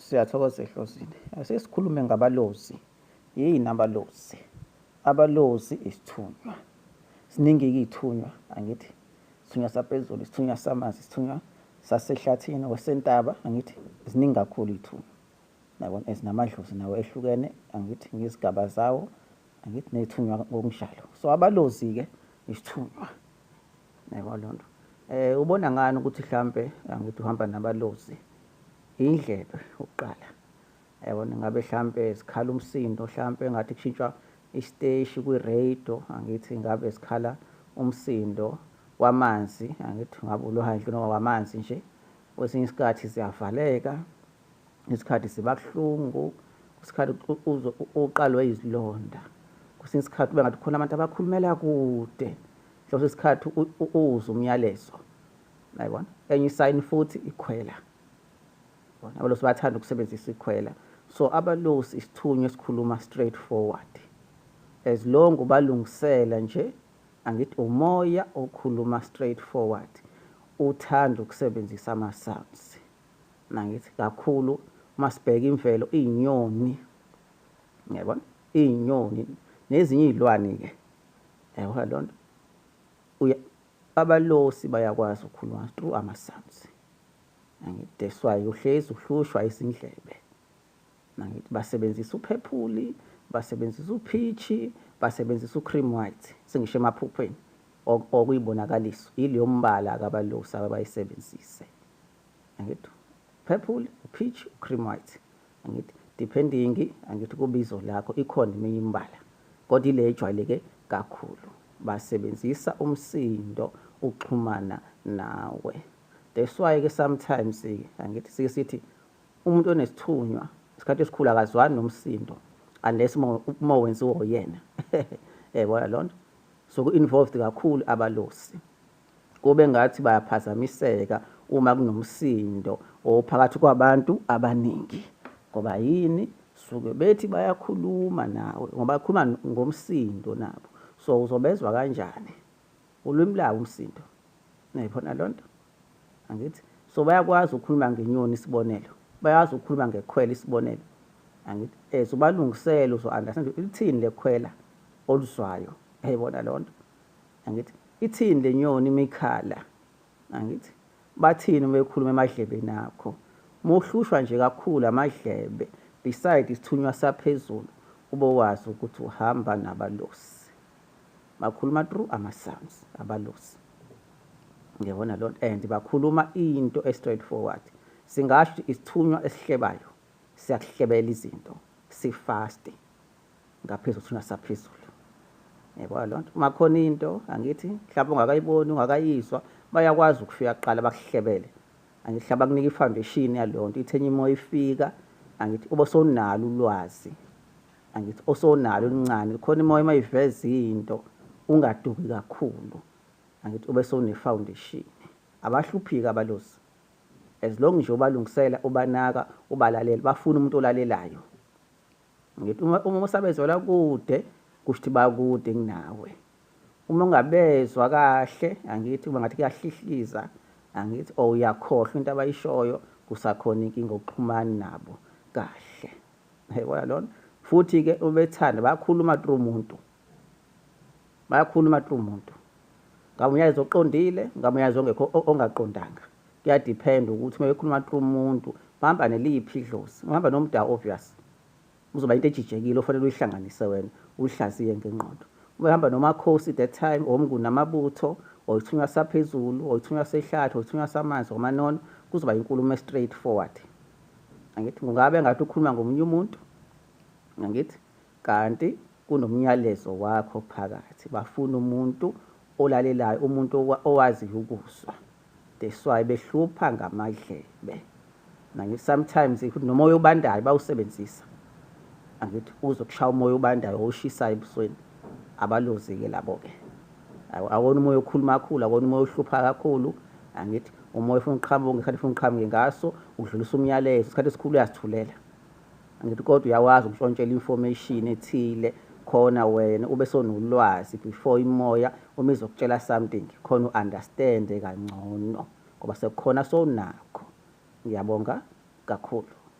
Siyathokoza ehlozini. Asesikhulume ngabalozi. Yini abalozi? Abalozi isithunywa. Siningi-ke iy'thunywa, angithi? Isithunywa saphezulu, isithunywa samanzi, isithunywa sasehlathini wasentaba, angithi? Ziningi kakhulu iy'thunywa. Yabona, ezinamadlozi nawo ehlukene, angithi? Ngezigaba zawo, angithi? Ney'thunywa ngokunjalo. So abalozi-ke isithunywa. Yabo leyo nto. Ubona ngani ukuthi mhlampe angithi uhamba nabalozi? Indlebe ukuqala. Yabona ngabe mhlampe sikhala umsindo mhlampe engathi kushintshwa isiteshi kwi-radio, angithi ngabe sikhala umsindo wamanzi, angithi ngabe olwandle noma wamanzi nje. Kwesinye isikhathi ziyavaleka, isikhathi siba buhlungu, isikhathi uqalwe izilonda. Kwesinye isikhathi kube ngathi khona abantu abakhulumela kude. Hloso isikhathi uzwe umyalezo. Yayibona? Enye isayini futhi ikhwela. Abalosi bayathanda ukusebenzisa ikhwela. So abalosi isithunywa esikhuluma straight forward. As long ubalungisela nje, angithi umoya okhuluma straight forward. Uthanda ukusebenzisa ama-sounds. Nangithi kakhulu uma sibheka imvelo, iy'nyoni, yabona? Iy'nyoni nezinye iy'lwane-ke. Yabona leyo nto? Abalosi bayakwazi ukukhuluma through ama-sounds. Angithi that's why uhlezi uhlushwa izindlebe. Angithi basebenzisa uphephuli, basebenzisa upitch, basebenzisa u-cream white, sengisho emaphupheni okuyibonakaliso. Ileyo mbala kabalosi abayisebenzise. Angithi phephuli, upitch, u-cream white. Angithi depending, angithi kubizo lakho ikhona eminye imbala. Kodwa ile ejwayeleke kakhulu. Basebenzisa umsindo ukuxhumana nawe. That's why-ke sometimes angithi sike sithi umuntu onesithunywa isikhathi esikhulu akazwani nomsindo unless uma wenziwa uyena. Yabona leyo nto? So ku-involved kakhulu abalosi. Kube ngathi bayaphazamiseka uma kunomsindo ophakathi kwabantu abaningi. Ngoba yini? Suke bethi bayakhuluma nawe ngoba bakhuluma ngomsindo nabo. So uzobezwa kanjani? Ulwimi lawo umsindo. Nayibona leyo nto? Angithi so bayakwazi ukukhuluma ngenyoni isibonelo, bayazi ukukhuluma ngekhwela isibonelo, angithi ubalungisele uzo-understand ithini lekhwela oluzwayo. Yayibona leyo nto? Angithi ithini le nyoni imikhala, angithi bathini uma bekhuluma emadlebeni akho. Uma uhlushwa nje kakhulu amadlebe beside isithunywa saphezulu, ube wazi ukuthi uhamba nabalosi. Bakhuluma through ama-sounds abalosi. Ngiyabona leyo nto, and bakhuluma into e-straight forward. Singasho isithunywa esihlebayo, siyakuhlebela izinto, si-fast ngaphezulu isithunywa saphezulu. Yabona leyo nto? Uma khona into, angithi mhlawumbe ungakayiboni, ungakayizwa, bayakwazi ukufika kuqala bakuhlebele. Angithi mhlawumbe bakunika i-foundation yaleyo nto, ithi enye imoya ifika, angithi ube sonalo ulwazi, angithi osonalo oluncane. Khona imoya uma iveza into, ungaduki kakhulu. Angithi ube sone-foundation. Abahluphiki abalosi. As long nje ubalungisela, ubanaka, ubalalela, bafuna umuntu olalelayo. Ngithi uma usabezwela kude, kusho ukuthi bakude kunawe. Uma ungabezwa kahle, angithi uba ngathi kuyahlihliza, angithi uyakhohlwa into abayishoyo, kusakhona inkinga okuxhumana nabo kahle. Yayibona leyo nto? Futhi-ke ubethanda bayakhuluma through umuntu. Bayakhuluma through umuntu. Ngabe umyalezo oqondile, ngabe umyalezo ongaqondanga. Kuyadependa ukuthi uma bekhuluma through umuntu, bahamba neliphi idlozi. Uhamba nomda obvious. Uzoba into ejijekile ofanele uyihlanganise wena, uyihlaziye ngengqondo. Uma behamba nomakhosi that time, omnguni namabutho, or isithunywa saphezulu, or isithunywa sehlathi, or isithunywa samanzi, omanono, kuzoba inkulumo straight forward. Angithi kungabe ngathi ukhuluma ngomunye umuntu, angithi kanti kunomyalezo wakho phakathi. Bafuna umuntu olalelayo, umuntu owaziyo ukuzwa. That's why behlupha ngamadlebe. Angithi sometimes nomoya obandayo bawusebenzisa. Angithi uzokushaya umoya obandayo oshisayo ebusweni. Abalozi-ke labo-ke. Awona umoya okhuluma kakhulu, awona umoya ohlupha kakhulu. Angithi umoya ufuna uqhamuke ngesikhathi ufuna uqhamuke ngaso, udlulisa umyalezo, isikhathi esikhulu uyasithulela. Angithi kodwa uyawazi ukushontshela information ethile khona wena ube sonolwazi before imoya uma izokutshela something khona u-understand kangcono ngoba sekukhona sonakho. Ngiyabonga kakhulu.